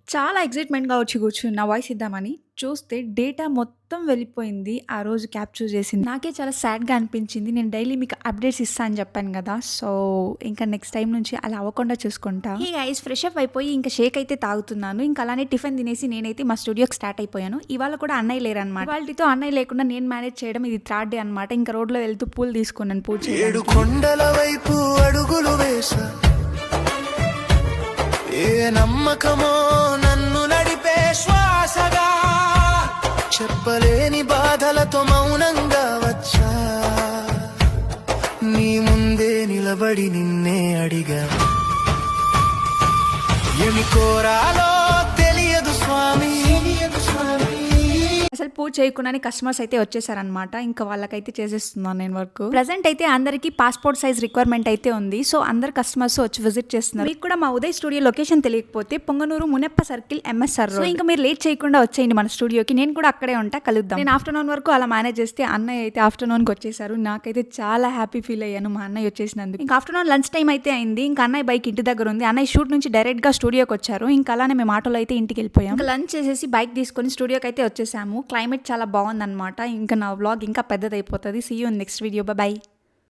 చాలా ఎక్సైట్‌మెంట్‌గా వచ్చి కూర్చున్నా వాయిస్ ఇద్దామని. చూస్తే డేటా మొత్తం వెళ్ళిపోయింది. ఆ రోజు క్యాప్చర్ చేసింది. నాకే చాలా సాడ్‌గా అనిపించింది. నేను డైలీ మీకు అప్డేట్స్ ఇస్తా అని చెప్పాను గదా! సో, ఇంకా నెక్స్ట్ టైమ్ నుంచి అలా అవ్వకుండా చూసుకుంటా. హే గైస్ ఫ్రెష్ అప్ అయిపోయి ఇంకా షేక్ అయితే తాగుతున్నాను. ఇంకా అలానే టిఫిన్ తినేసి నేనైతే మా స్టూడియోకి స్టార్ట్ అయిపోయాను. ఇవాళ కూడా అన్నయ్య లేరనమాట. ఇవాల్టితో అన్నయ్య లేకుండా నేను మేనేజ్ చేయడం ఇది థర్డ్ డే అనమాట. ఇంకా రోడ్‌లో వెళ్తూ పూలు తీసుకున్నాను పూజ చేయడానికి. 7 కొండల వైపు అడుగులు వేసా ఏ నమ్మకమో నన్ను నడిపే శ్వాసగా చెప్పలేని బాధలతో మౌనంగా వచ్చా నీ ముందే నిలబడి నిన్నే అడిగా ఏమి కోరాలో తెలియదు స్వామి అసలు పూజ చేయకుండానే కస్టమర్స్ అయితే వచ్చేసారనమాట. ఇంకా వాళ్ళకైతే చేసేస్తున్నాను నేను వర్క్. ప్రెజెంట్ అయితే అందరికీ పాస్పోర్ట్ సైజ్ రిక్వైర్మెంట్ అయితే ఉంది. సో అందరు కస్టమర్స్ వచ్చి విజిట్ చేస్తున్నారు. మీకు కూడా మా ఉదయ్ స్టూడియో లొకేషన్ తెలియకపోతే Punganur Munappa circle MSR road. So ఇంకా మీరు లేట్ చేయకుండా వచ్చేయండి మన స్టూడియోకి. నేను కూడా అక్కడే ఉంటా, కలుద్దాం. నేను ఆఫ్టర్నూన్ వరకు అలా మేనేజ్ చేస్తే అన్నయ్య అయితే ఆఫ్టర్నూన్కి వచ్చేసారు. నాకైతే చాలా హ్యాపీ ఫీల్ అయ్యాను మా అన్నయ్య వచ్చేసినందుకు. ఇంకా ఆఫ్టర్నూన్ లంచ్ టైం అయితే అయింది. ఇంకా అన్నయ్య బైక్ ఇంటి దగ్గర ఉంది. అన్నయ్య షూట్ నుంచి డైరెక్ట్ గా స్టూడియోకి వచ్చారు. ఇంకా అలానే మేము ఆటోలో అయితే ఇంటికి వెళ్ళిపోయాం. ఇంకా లంచ్ చేసేసి బైక్ తీసుకొని స్టూడియోకి అయితే వచ్చేసాము. క్లైమేట్ చాలా బాగుందన్నమాట. ఇంకా నా వ్లాగ్ ఇంకా పెద్దదైపోతుంది. See you in next video. By.